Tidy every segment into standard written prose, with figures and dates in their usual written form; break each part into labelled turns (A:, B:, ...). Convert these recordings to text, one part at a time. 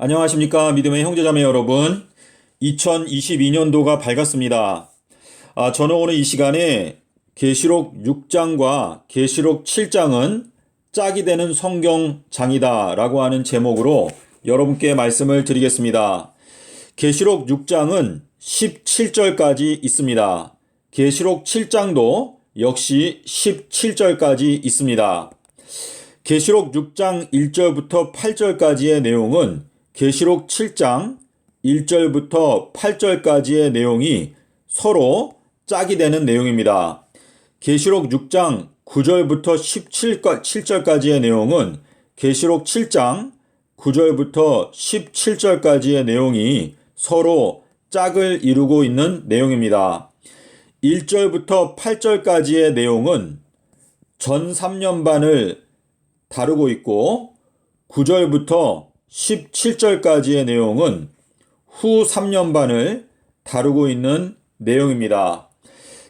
A: 안녕하십니까 믿음의 형제자매 여러분. 2022년도가 밝았습니다. 저는 오늘 이 시간에 계시록 6장과 계시록 7장은 짝이 되는 성경장이다 라고 하는 제목으로 여러분께 말씀을 드리겠습니다. 계시록 6장은 17절까지 있습니다. 계시록 7장도 역시 17절까지 있습니다. 계시록 6장 1절부터 8절까지의 내용은 계시록 7장 1절부터 8절까지의 내용이 서로 짝이 되는 내용입니다. 계시록 6장 9절부터 17절까지의 내용은 계시록 7장 9절부터 17절까지의 내용이 서로 짝을 이루고 있는 내용입니다. 1절부터 8절까지의 내용은 전 3년반을 다루고 있고 9절부터 17절까지의 내용은 후 3년반을 다루고 있는 내용입니다.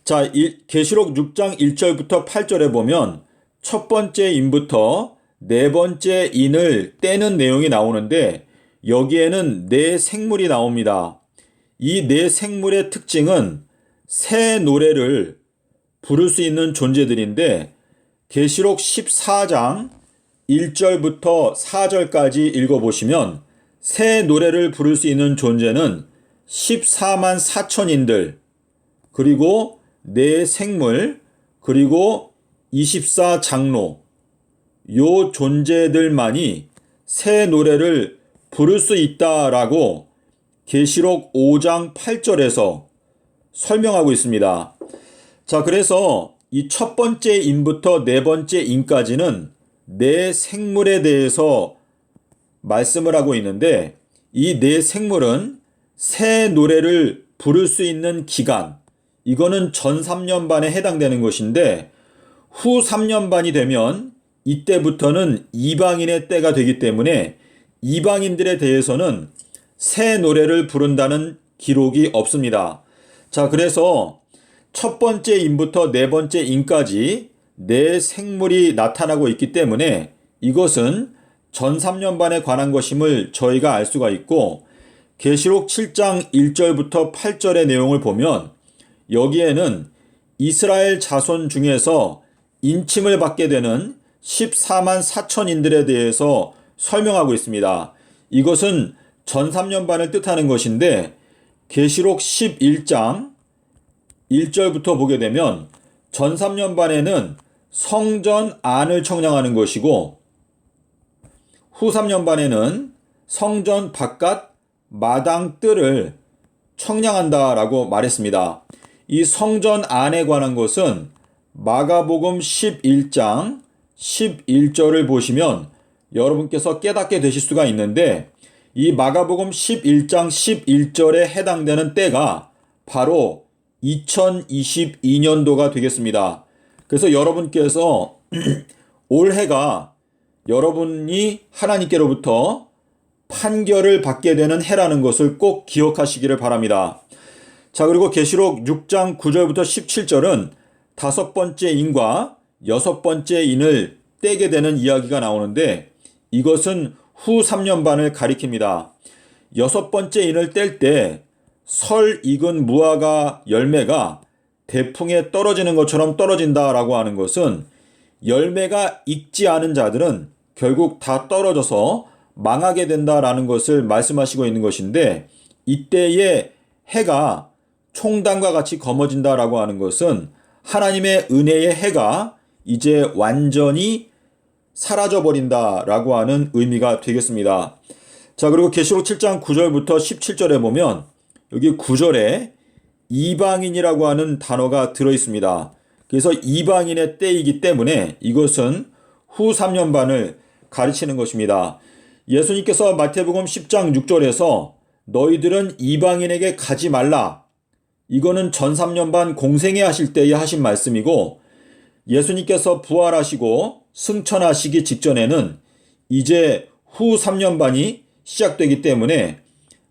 A: 자, 계시록 6장 1절부터 8절에 보면 첫 번째 인부터 네 번째 인을 떼는 내용이 나오는데 여기에는 네 생물이 나옵니다. 이 네 생물의 특징은 새 노래를 부를 수 있는 존재들인데 계시록 14장 1절부터 4절까지 읽어보시면 새 노래를 부를 수 있는 존재는 14만 4천인들, 그리고 네 생물, 그리고 24장로, 요 존재들만이 새 노래를 부를 수 있다라고 계시록 5장 8절에서 설명하고 있습니다. 자, 그래서 이 첫 번째 인부터 네 번째 인까지는 네 생물에 대해서 말씀을 하고 있는데 이 네 생물은 새 노래를 부를 수 있는 기간, 이거는 전 3년반에 해당되는 것인데 후 3년반이 되면 이때부터는 이방인의 때가 되기 때문에 이방인들에 대해서는 새 노래를 부른다는 기록이 없습니다. 자, 그래서 첫 번째 인부터 네 번째 인까지 네 생물이 나타나고 있기 때문에 이것은 전 3년반에 관한 것임을 저희가 알 수가 있고, 계시록 7장 1절부터 8절의 내용을 보면 여기에는 이스라엘 자손 중에서 인침을 받게 되는 14만 4천인들에 대해서 설명하고 있습니다. 이것은 전 3년반을 뜻하는 것인데 계시록 11장 1절부터 보게 되면 전 3년반에는 성전 안을 청량하는 것이고 후 3년반에는 성전 바깥 마당 뜰을 청량한다라고 말했습니다. 이 성전 안에 관한 것은 마가복음 11장 11절을 보시면 여러분께서 깨닫게 되실 수가 있는데 이 마가복음 11장 11절에 해당되는 때가 바로 2022년도가 되겠습니다. 그래서 여러분께서 올해가 여러분이 하나님께로부터 판결을 받게 되는 해라는 것을 꼭 기억하시기를 바랍니다. 자, 그리고 계시록 6장 9절부터 17절은 다섯 번째 인과 여섯 번째 인을 떼게 되는 이야기가 나오는데 이것은 후 3년반을 가리킵니다. 여섯 번째 인을 뗄 때 설 익은 무화과 열매가 대풍에 떨어지는 것처럼 떨어진다라고 하는 것은 열매가 익지 않은 자들은 결국 다 떨어져서 망하게 된다라는 것을 말씀하시고 있는 것인데 이때의 해가 총단과 같이 검어진다라고 하는 것은 하나님의 은혜의 해가 이제 완전히 사라져버린다라고 하는 의미가 되겠습니다. 자, 그리고 계시록 7장 9절부터 17절에 보면 여기 9절에 이방인이라고 하는 단어가 들어있습니다. 그래서 이방인의 때이기 때문에 이것은 후 3년반을 가르치는 것입니다. 예수님께서 마태복음 10장 6절에서 너희들은 이방인에게 가지 말라, 이거는 전 3년반 공생애 하실 때에 하신 말씀이고 예수님께서 부활하시고 승천하시기 직전에는 이제 후 3년반이 시작되기 때문에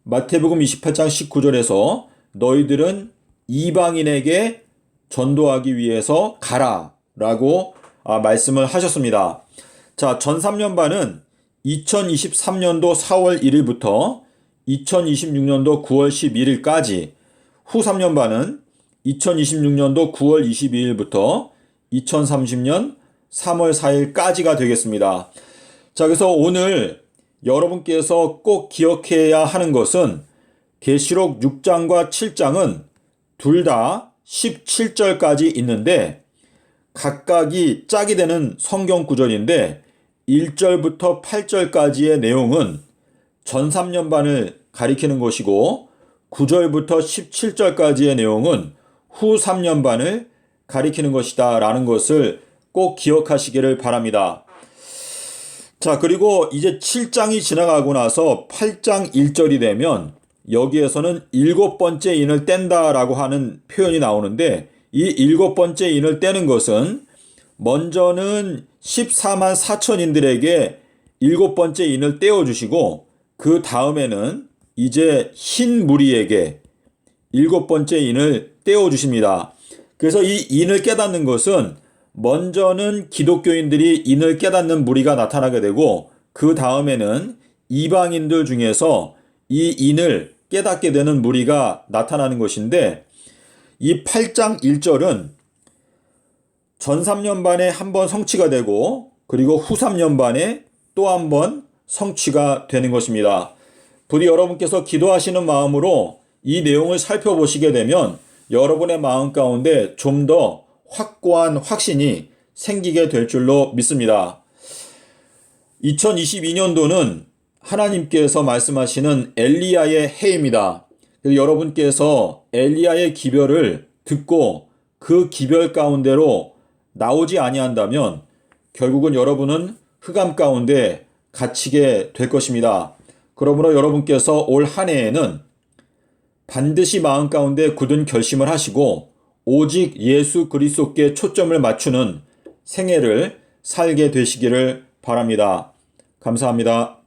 A: 마태복음 28장 19절에서 너희들은 이방인에게 전도하기 위해서 가라 라고 말씀을 하셨습니다. 자, 전 3년반은 2023년도 4월 1일부터 2026년도 9월 11일까지, 후 3년반은 2026년도 9월 22일부터 2030년 3월 4일까지가 되겠습니다. 자, 그래서 오늘 여러분께서 꼭 기억해야 하는 것은 계시록 6장과 7장은 둘 다 17절까지 있는데 각각이 짝이 되는 성경 구절인데 1절부터 8절까지의 내용은 전 3년반을 가리키는 것이고 9절부터 17절까지의 내용은 후 3년반을 가리키는 것이다 라는 것을 꼭 기억하시기를 바랍니다. 자, 그리고 이제 7장이 지나가고 나서 8장 1절이 되면 여기에서는 7번째 인을 뗀다 라고 하는 표현이 나오는데, 이 7번째 인을 떼는 것은 먼저는 14만 4천인들에게 7번째 인을 떼어주시고 그 다음에는 이제 흰 무리에게 7번째 인을 떼어주십니다. 그래서 이 인을 깨닫는 것은 먼저는 기독교인들이 인을 깨닫는 무리가 나타나게 되고 그 다음에는 이방인들 중에서 이 인을 깨닫게 되는 무리가 나타나는 것인데, 이 8장 1절은 전 3년반에 한 번 성취가 되고 그리고 후 3년반에 또 한 번 성취가 되는 것입니다. 부디 여러분께서 기도하시는 마음으로 이 내용을 살펴보시게 되면 여러분의 마음 가운데 좀 더 확고한 확신이 생기게 될 줄로 믿습니다. 2022년도는 하나님께서 말씀하시는 엘리야의 해입니다. 여러분께서 엘리야의 기별을 듣고 그 기별 가운데로 나오지 아니한다면 결국은 여러분은 흑암 가운데 갇히게 될 것입니다. 그러므로 여러분께서 올 한 해에는 반드시 마음 가운데 굳은 결심을 하시고 오직 예수 그리스도께 초점을 맞추는 생애를 살게 되시기를 바랍니다. 감사합니다.